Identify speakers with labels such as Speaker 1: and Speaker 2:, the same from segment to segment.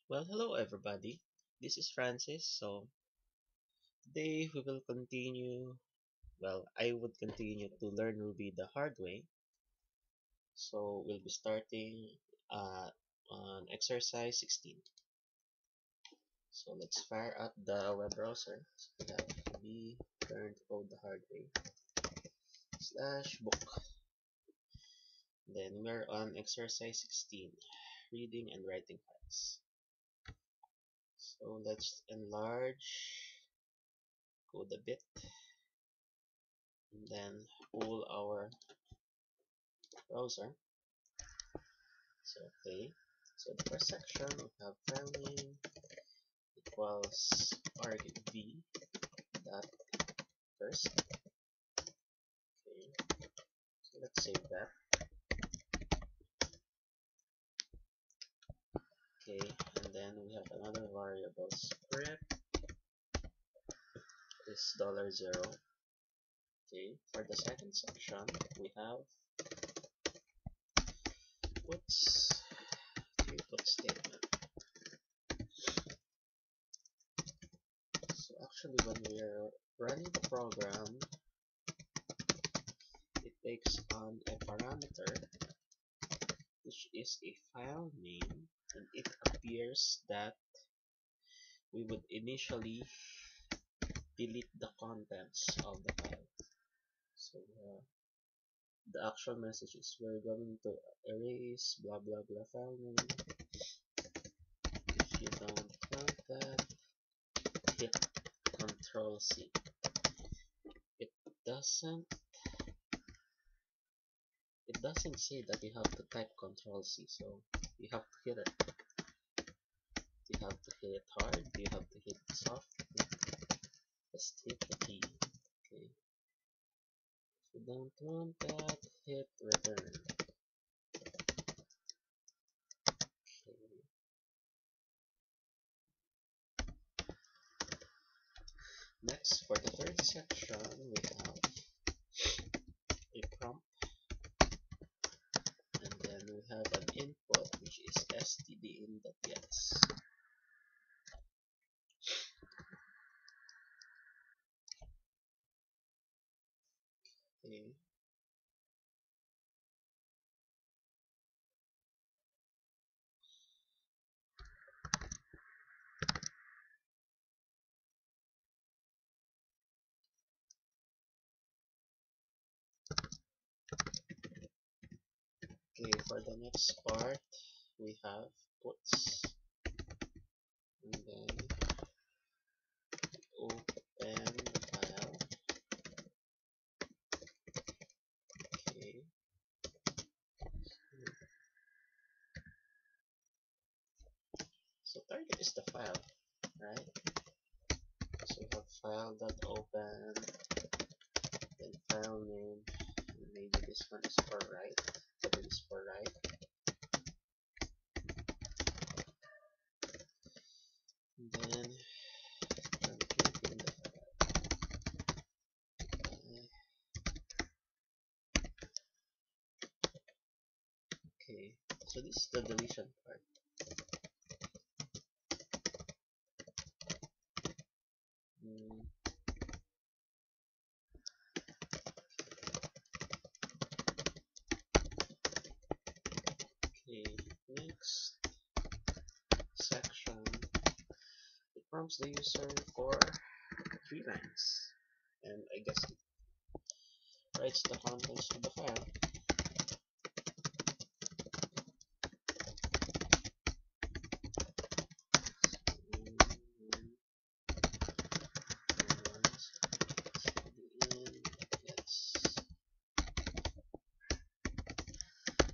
Speaker 1: Well, hello everybody. This is Francis. Today we will continue. I would continue to learn Ruby the hard way. So we'll be starting uh, on exercise 16. So let's fire up the web browser. So we have Ruby learn to code the hard way /book. Then we're on exercise 16, reading and writing files. So let's enlarge code a bit and then pull our browser. Okay. So the first section we have file name equals argv dot first. Okay. So let's save that. Okay. And then we have another variable script is $0. Okay. For the second section we have puts put statement. So actually when we are running the program, it takes on a parameter which is a file name, and it appears that we would initially delete the contents of the file. So the actual message is we're going to erase blah blah blah file name. If you don't want that, hit Control C. It doesn't it doesn't say that you have to type Control C, so you have to hit it. You have to hit it hard, you have to hit it soft. Just hit the key. Okay. If you don't want that, hit return. Okay. Next, for the third section, we have a prompt, and then we have an input which is stdin.gets. Okay. Okay, for the next part, we have puts, and then open the file. Okay. So target is the file, right? So we have file.open, then file name, and maybe this one is for write. W is for write. And then truncating the file. Okay, so this is the deletion part. Mm, okay, next section, it prompts the user for 3 lines, and I guess it writes the contents of the file. Mm, yes.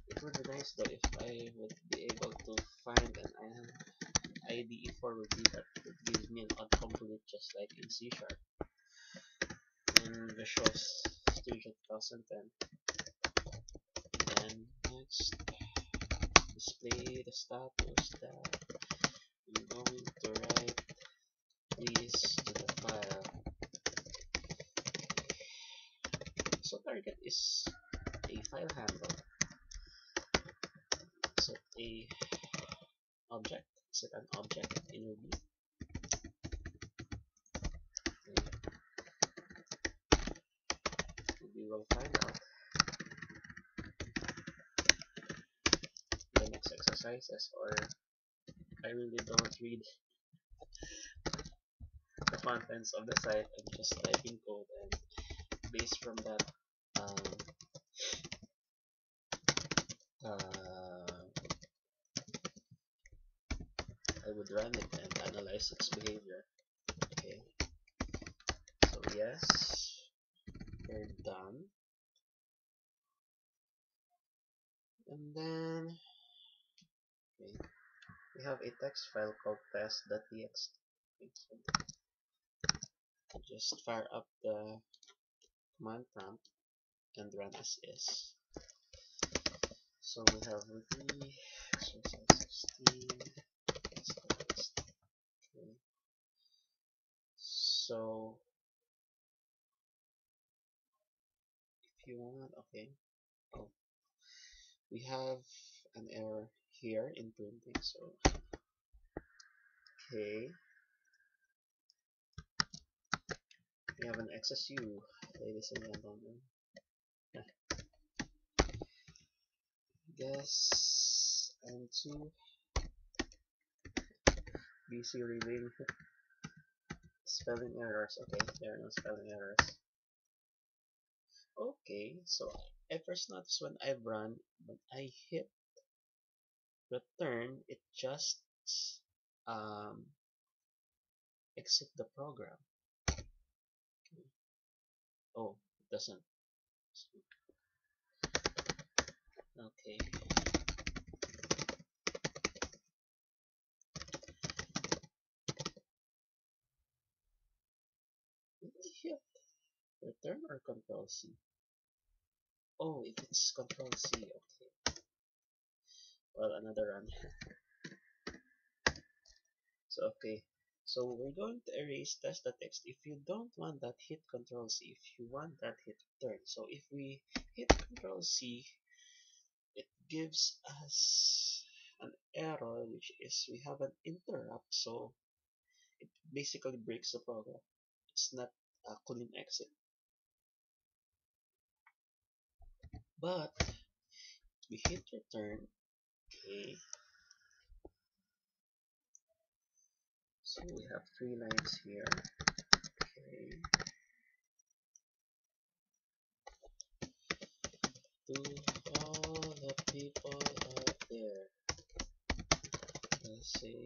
Speaker 1: It would be nice though if I would be able to find an IDE for Ruby that would give me an autocomplete just like in C# in Visual Studio 2010. And next, display the status that I'm going to write this to the file. So target is a file handle. So a object Is it an object in Ruby? Okay. We will find out the next exercises, or I really don't read the contents of the site. I'm just typing code, and based from that, um, I would run it and analyze its behavior. Okay, so yes, we're done. And then, okay, we have a text file called test.txt. So just fire up the command prompt and run as is. So we have Ruby exercise 16 test.txt. Okay. So if you want, okay, oh, we have an error here in printing. So okay, we have an XSU, ladies and gentlemen. Guess I'm too busy reading spelling errors. Okay, there are no spelling errors. Okay, so I first noticed when I hit return, it just um, exit the program. Oh, it doesn't. Okay, did I hit return or Control C? Oh, if it's Control C, okay. Well, another run. So okay, so we're going to erase test.txt. If you don't want that, hit Control C. If you want that, hit return. So if we hit Control C, it gives us an error, which is we have an interrupt. So it basically breaks the program. It's not a clean exit. But we hit return. Okay, so we have 3 lines here. Okay, to all the people out there, let's say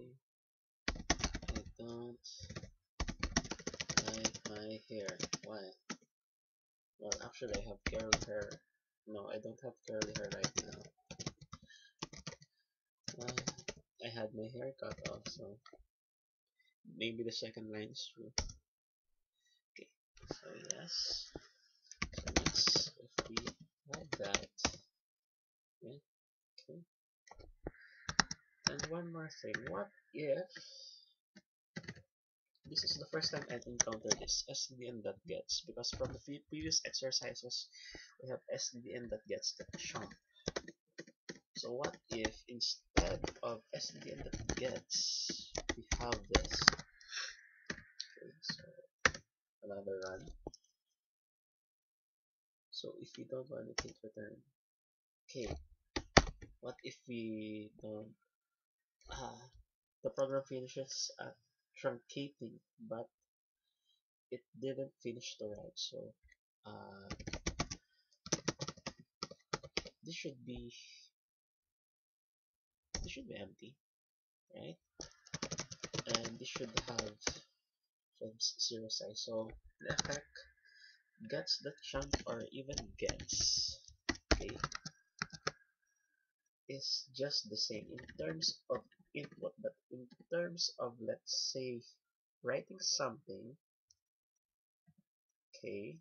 Speaker 1: I don't like my hair. Why? Well, actually, I have curly hair. No, I don't have curly hair right now. I had my hair cut off, so maybe the second line is true. Okay, so yes. So next, if we have that, yeah, okay. And one more thing, what if this is the first time I've encountered this stdn.gets, because from the previous exercises we have stdn.gets that chunk. So what if instead of stdn.gets we have this? Okay, so another run. So if we don't want to hit return, okay, what if we don't, the program finishes at truncating, but it didn't finish the write, so uh, this should be empty, right? And this should have from 0 size. So the effect gets the chunk or even gets, okay, is just the same in terms of input, but in terms of, let's say, writing something, okay,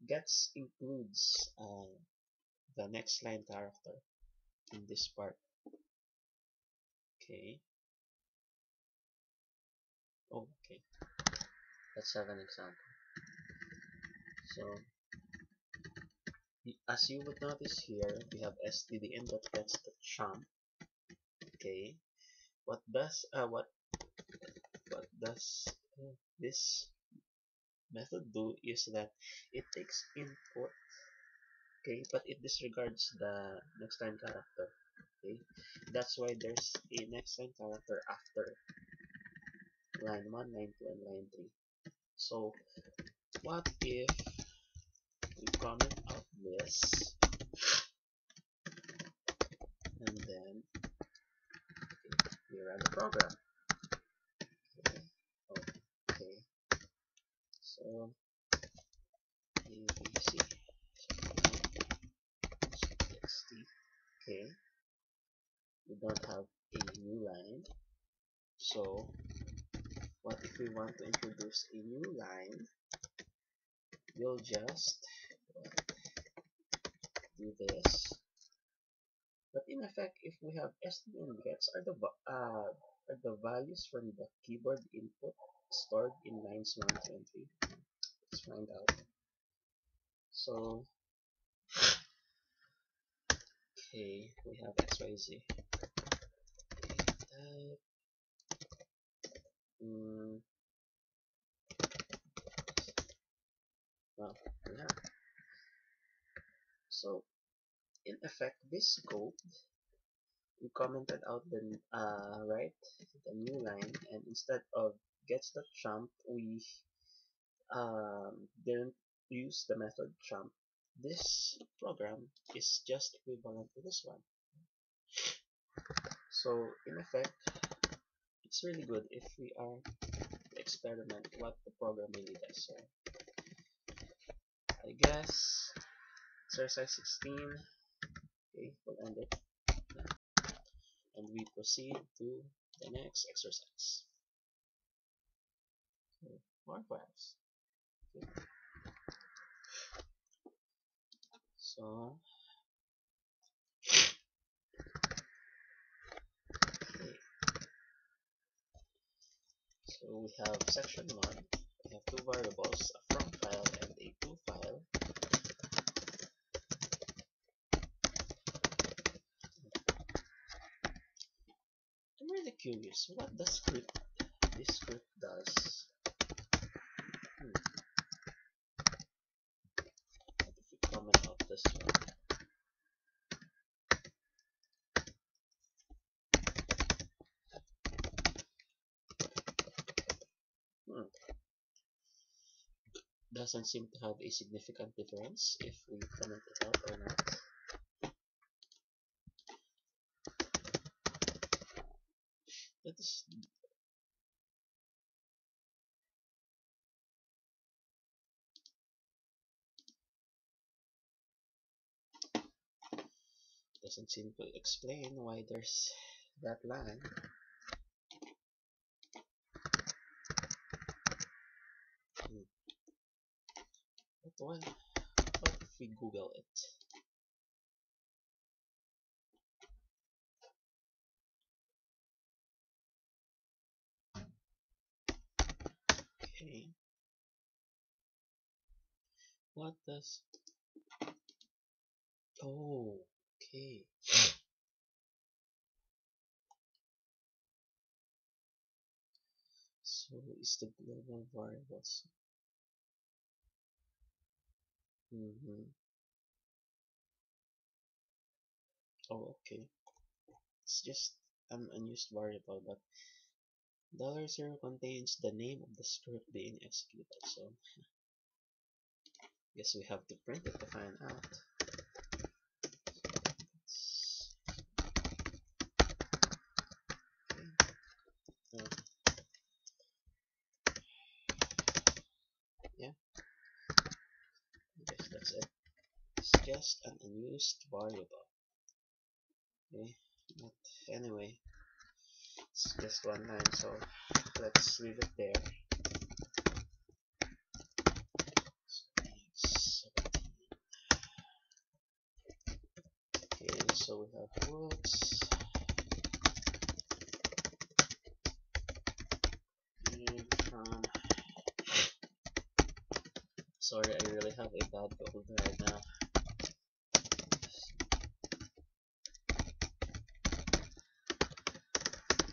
Speaker 1: gets includes the next line character in this part. Okay. Oh, okay. Let's have an example. So as you would notice here, we have stdn that gets the chunk. Okay. what does this method do is that it takes input, okay, but it disregards the next line character. Okay, that's why there's a next line character after line 1, line 2, and line 3. So what if we comment out this and then we run the program? Okay, okay. So ABC txt. Okay, we don't have a new line. So what if we want to introduce a new line? We'll just do this. But in effect, if we have std and gets are the values from the keyboard input stored in lines 1, 2, and 3. Let's find out. So okay, we have XYZ. Okay, well, yeah. So in effect, this code we commented out the right the new line, and instead of gets.jump we didn't use the method jump. This program is just equivalent to this one. So in effect, it's really good if we are to experiment what the program really does. So I guess exercise 16. Okay, we'll end it, and we proceed to the next exercise. Okay, more graphs. Okay. So okay, so we have section 1. We have two variables, a from file and a to file. I'm really curious what the script this script does. What if we comment out this one? Doesn't seem to have a significant difference if we comment it out or not. That is, doesn't seem to explain why there's that line. But what if we Google it? Okay. What does... Oh, okay. So is the global variables. Oh, okay. It's just an unused variable, but $0 contains the name of the script being executed, so guess we have to print it to find out. Okay. Yeah, I guess that's it. It's just an unused variable. Okay, but anyway, it's just one line, so let's leave it there. Okay, so we have whoops. From sorry, I really have a bad cold right now.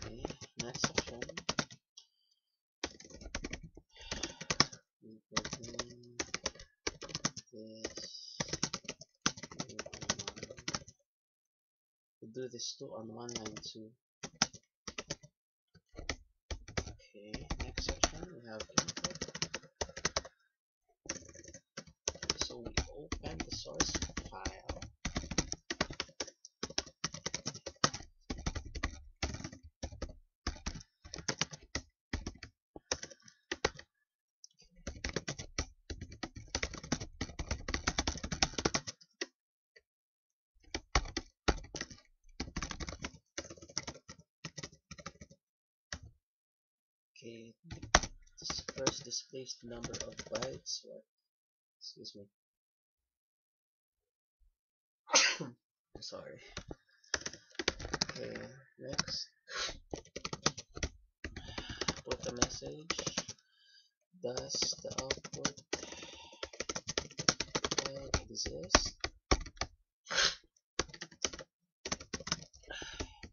Speaker 1: Okay. next section, we begin this. We do this too on one line too. Okay, next section we have input. So we open the source file. Okay, this first displays the number of bytes. Or, excuse me. I'm sorry. Okay, next, put the message. Does the output file exist?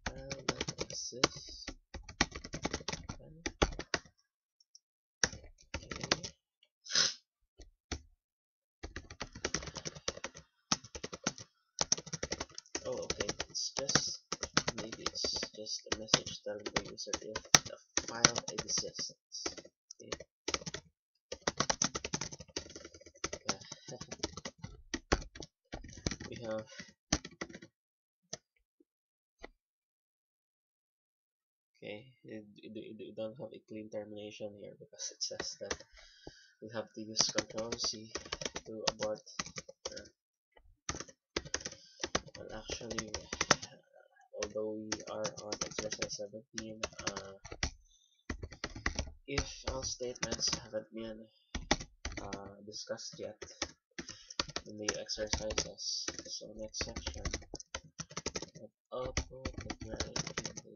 Speaker 1: File that exists. Okay. Oh, okay. Maybe it's just a message telling the user if the file exists. Okay. Yeah. We have, okay, you don't have a clean termination here because it says that we have to use Control C to abort. Well, actually, although we are on exercise 17, if all statements haven't been discussed yet in the exercises, so next section of output the right in the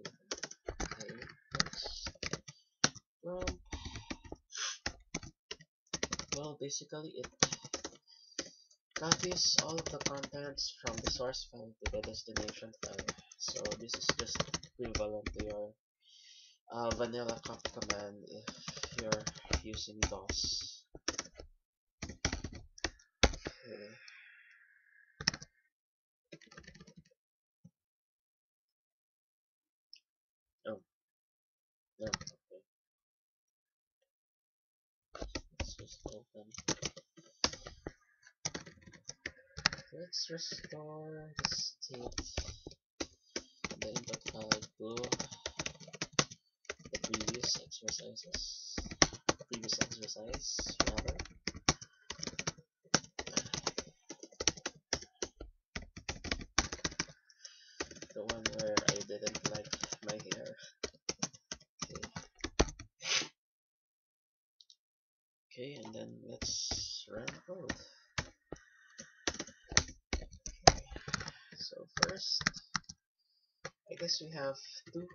Speaker 1: okay, next prompt. Well, basically it copies all of the contents from the source file to the destination file. So this is just equivalent to your vanilla copy command if you're using DOS. Okay. Oh, no, okay. Let's just open. Let's restore the state, the input file to the previous exercise, rather. The one where I didn't like my hair. Okay. Okay, and then let's run code. Okay. So first, I guess we have two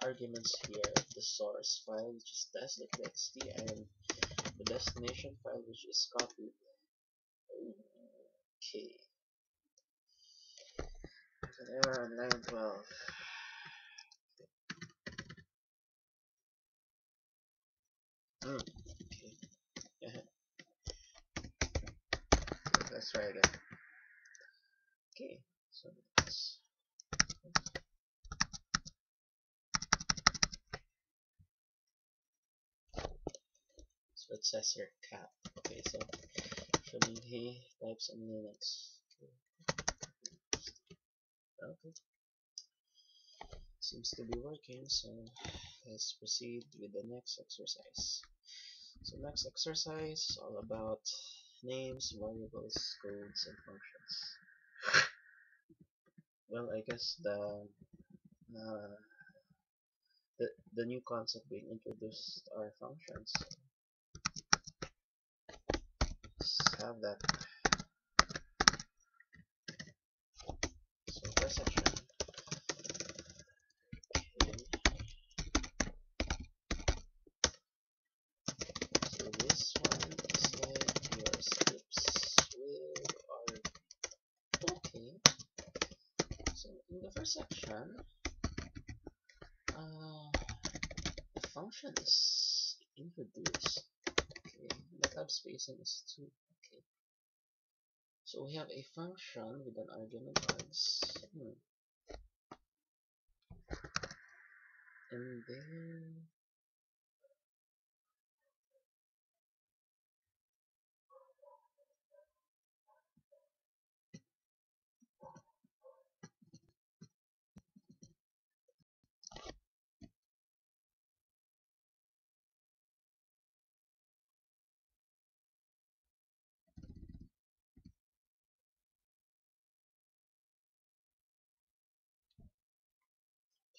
Speaker 1: arguments here: the source file, which is test.txt, and the destination file, which is copied. Okay. Error on line 12. Okay. Let's try again. Okay. So it says here cat. Okay, so assuming he types in Linux. Okay. Seems to be working, so let's proceed with the next exercise. So next exercise is all about names, variables, codes, and functions. Well, I guess uh, the new concept being introduced are functions. Let's have that. So first section. Okay. So this one is like your scripts with our okay. So in the first section, the function is introduced. Okay, the tab spacing is 2. Okay, so we have a function with an argument args. And then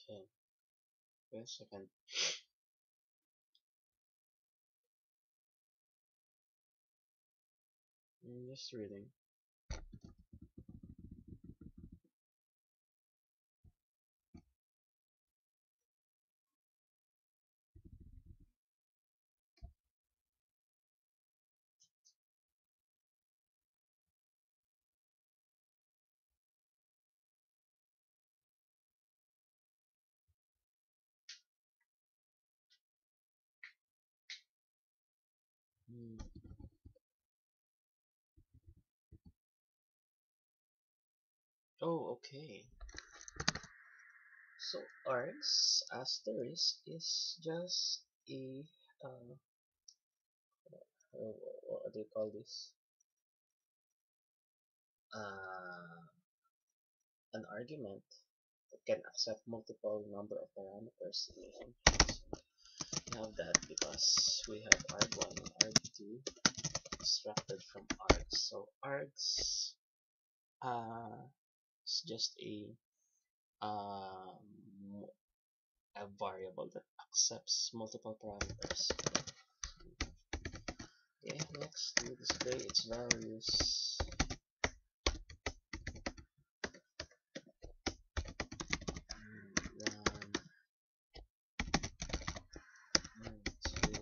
Speaker 1: okay, wait a second. I'm just reading. Hmm. Oh, okay. So args asterisk is just a uh, what do you call this? Uh, an argument that can accept multiple number of parameters in a function. So we have that because we have arg1 and arg2 extracted from args. So args is just um, a variable that accepts multiple parameters. Okay, next we display its values. One, two,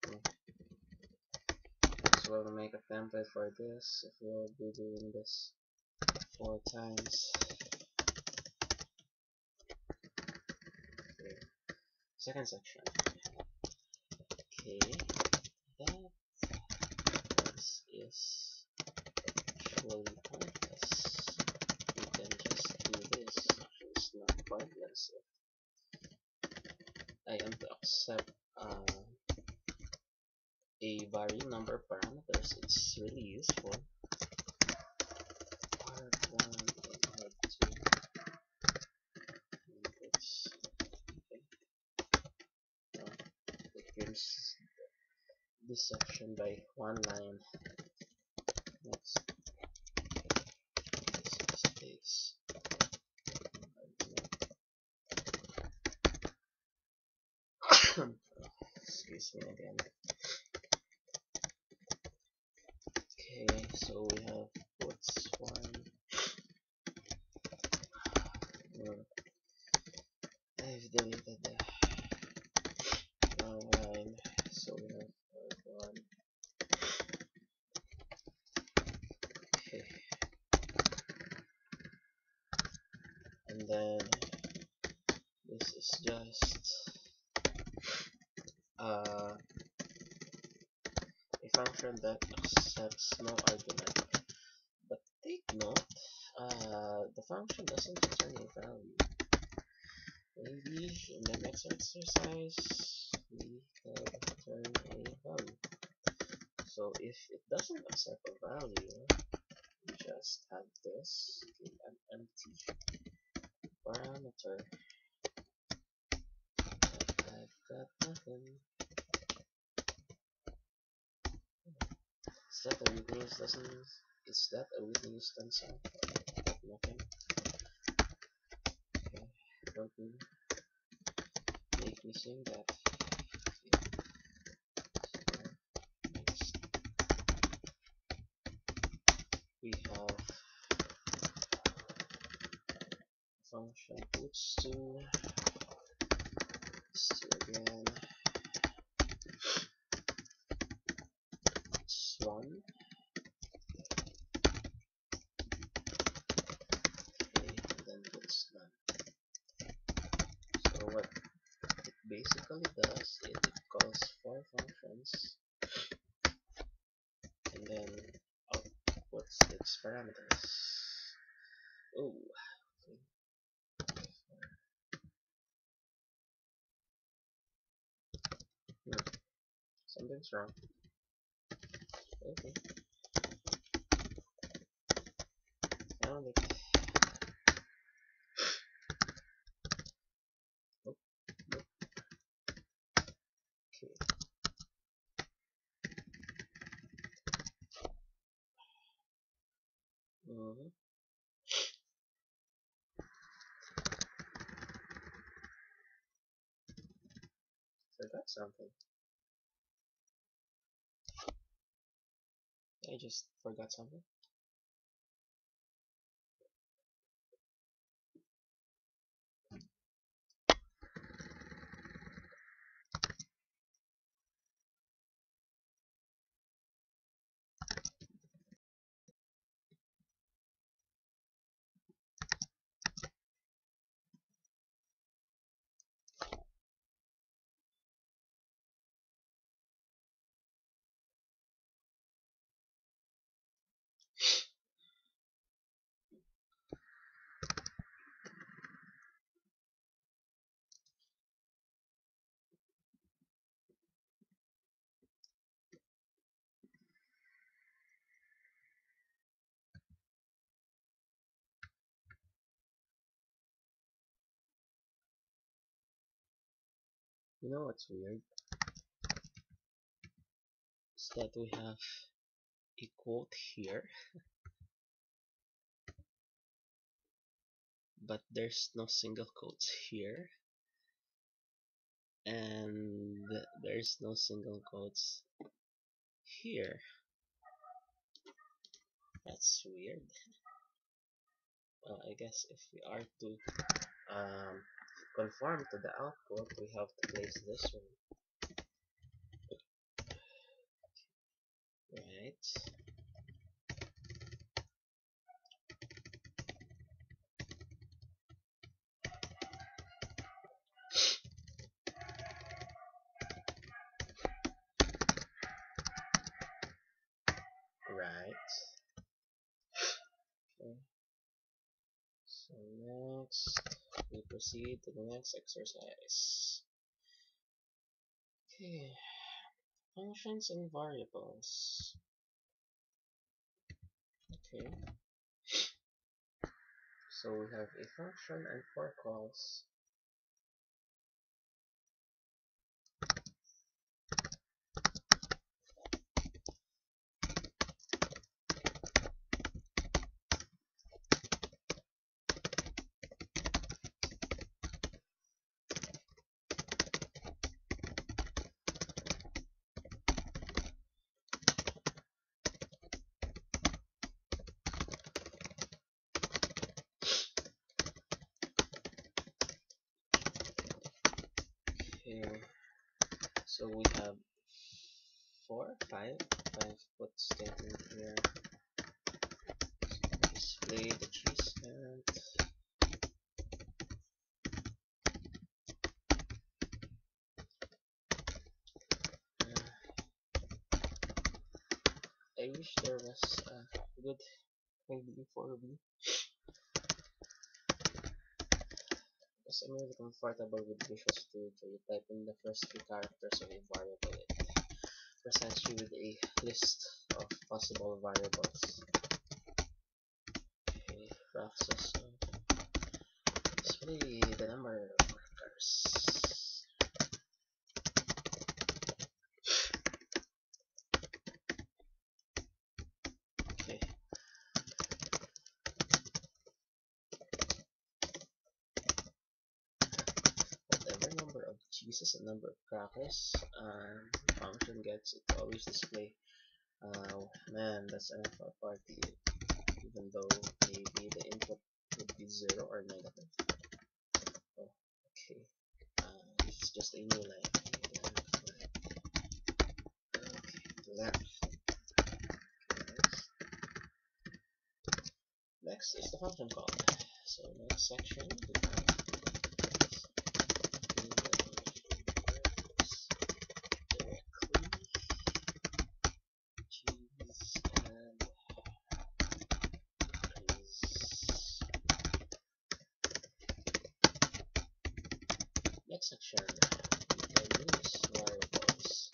Speaker 1: okay. So we'll make a template for this if we'll be doing this 4 times. Okay. Second section. Okay, that this is actually pointless. We can just do this. Actually, it's not pointless if I am to accept a varying number of parameters. It's really useful. R1 and R2 inputs. Okay. It gives this section by one line. Next, this is space. Excuse me again. Okay, so we have puts one. I've deleted the wrong line. So we have one. Okay, and then this is just a function that accepts no argument. But take note, the function doesn't return a value. Maybe in the next exercise we could return a value. So if it doesn't accept a value, we just have this, okay, an empty parameter. I've got nothing. Is that a weakness? Is that a weakness tensor? Nothing. Okay, don't make me saying that. Okay. So next we have function puts2 again. 1. Okay, and then it's none. So what it basically does is it calls 4 functions and then outputs its parameters. Oh, okay. Hmm, something's wrong. Okay, found it. Nope, nope. Okay. Mm-hmm. Forgot something. I just forgot something. You know what's weird? Is that we have a quote here, but there's no single quotes here, and there's no single quotes here. That's weird. I guess if we are to um, conform to the output, we have to place this one, right? Right. Okay. So next, we proceed to the next exercise. Okay. Functions and variables. Okay. So we have a function and 4 calls. Okay. So we have 5 put statement here. Display the cheese count. I wish there was a good ID for B because I'm really comfortable with Visual Studio. You type in the first 3 characters of a variable, it presents you with a list of possible variables. Okay, process display the number of markers. Okay, whatever number of cheeses and number of crackers function gets, it always display. Man, that's enough for a party, even though maybe the input would be 0 or negative. Oh, okay. This is just a new line. Okay, length. Next is the function call. So next section we have directly choose and increase. Next section we can use variables.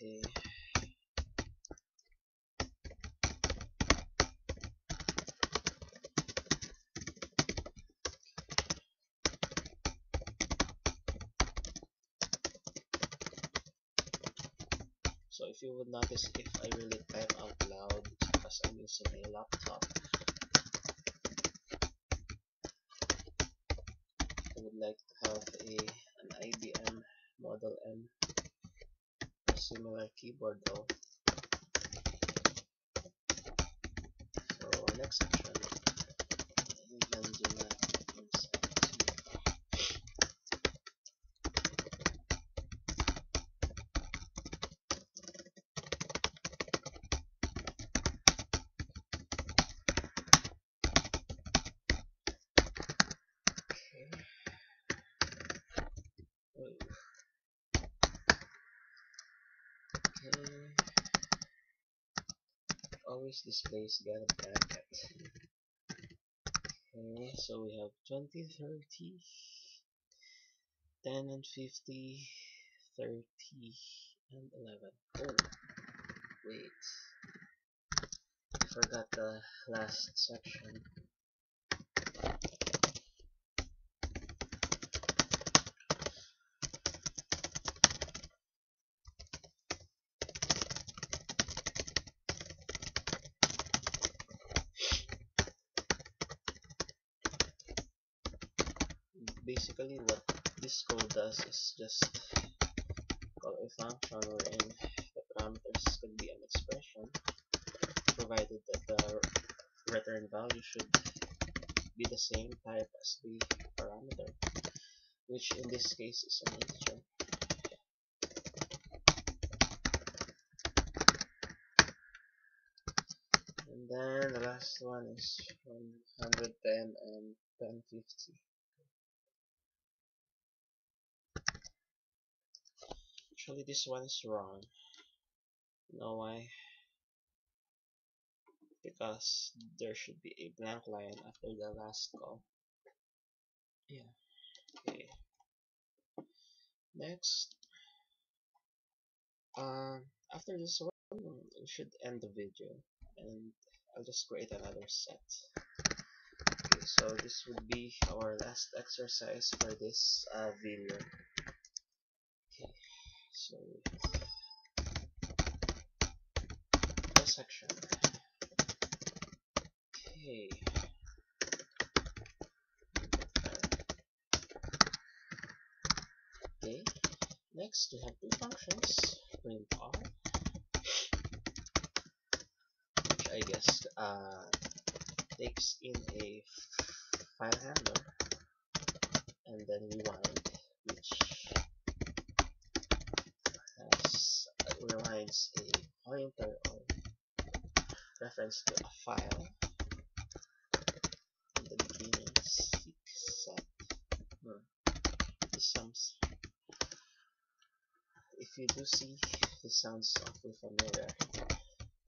Speaker 1: Okay. So if you would notice, if I really type out loud, it's because I'm using a laptop. I would like to have an IBM Model M or similar keyboard though. So next section, you can do that inside. Okay. Okay. Always displays get a bracket. Okay, so we have 20, 30, 10 and 50, 30 and 11. Oh, wait. I forgot the last section. Basically, what this code does is just call a function wherein the parameters could be an expression, provided that the return value should be the same type as the parameter, which in this case is an integer. And then the last one is 110 and 1050. Actually, this one is wrong. You know why? Because there should be a blank line after the last call. Yeah. Okay. Next, after this one, we should end the video, and I'll just create another set. Okay, so this would be our last exercise for this video. Okay, so this section. Okay. Okay. Next, we have two functions: print r, which I guess takes in a file handler, and then rewind, which has rewinds a pointer or reference to a file in the beginning. Set. This sounds, if you do see, this sounds awfully familiar.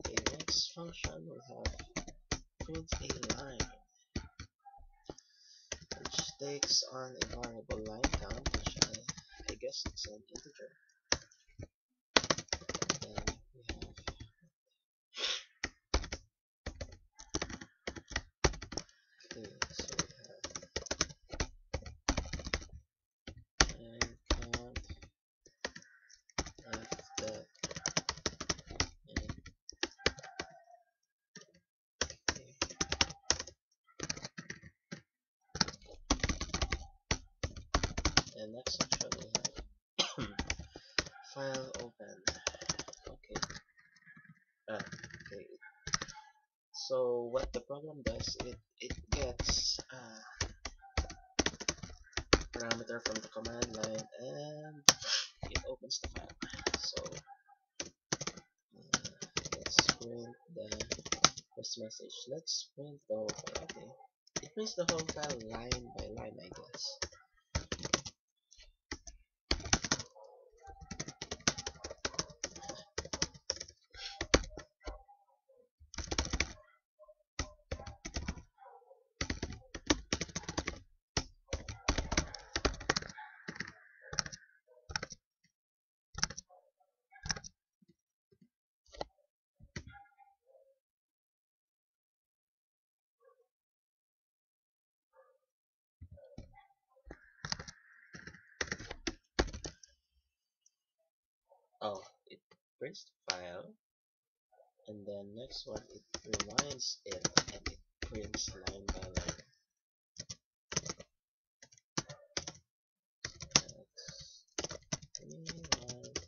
Speaker 1: Okay, next function we have print a line, which takes on a variable line count, which I guess it's an integer. Then we have, okay, so we have line count after and okay. And next section we have file open. Okay. Okay. So what the program does, it gets parameter from the command line, and it opens the file. So let's print the first message. Let's print the whole file. Okay, it prints the whole file line by line, I guess. Oh, it prints the file, and then next one it rewinds it, and it prints line by line. Rewind.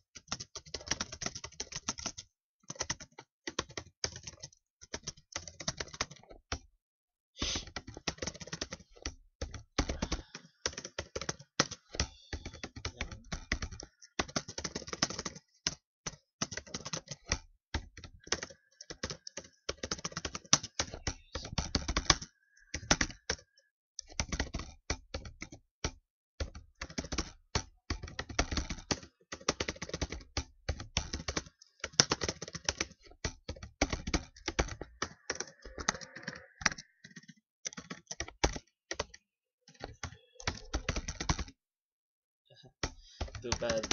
Speaker 1: Too bad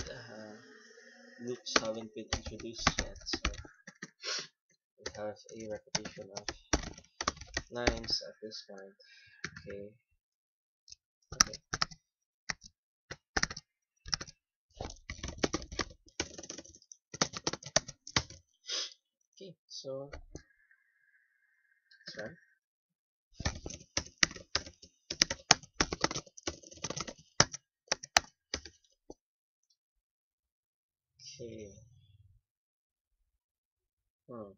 Speaker 1: loops haven't been introduced yet, so we have a repetition of lines at this point. Okay, okay, okay. So let's run. Okay. Hmm.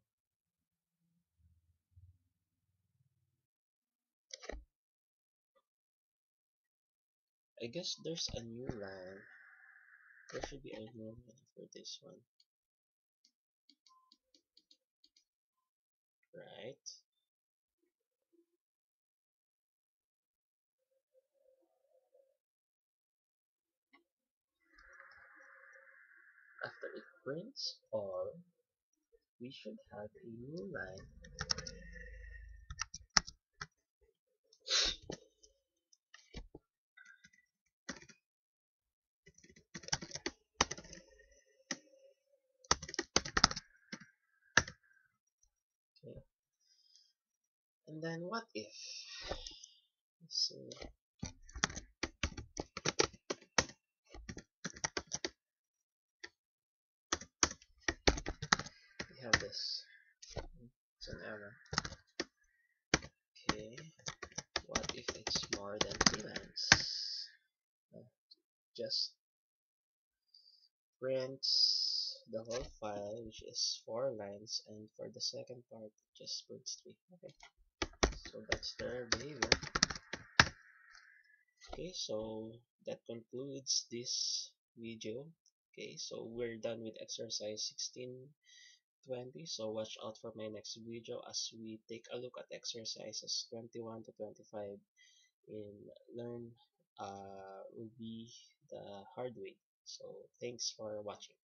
Speaker 1: I guess there's a new line. There should be a new line for this one, right? After it prints all, we should have a new line. Okay. And then what if? Let's see. We have this. It's an error. Okay. What if it's more than 3 lines? Uh, just prints the whole file, which is 4 lines, and for the second part, it just prints 3. Okay. So that's their behavior. Okay, so that concludes this video. Okay, so we're done with exercise 16-20. So watch out for my next video as we take a look at exercises 21 to 25 in Learn Ruby the Hard Way. So thanks for watching.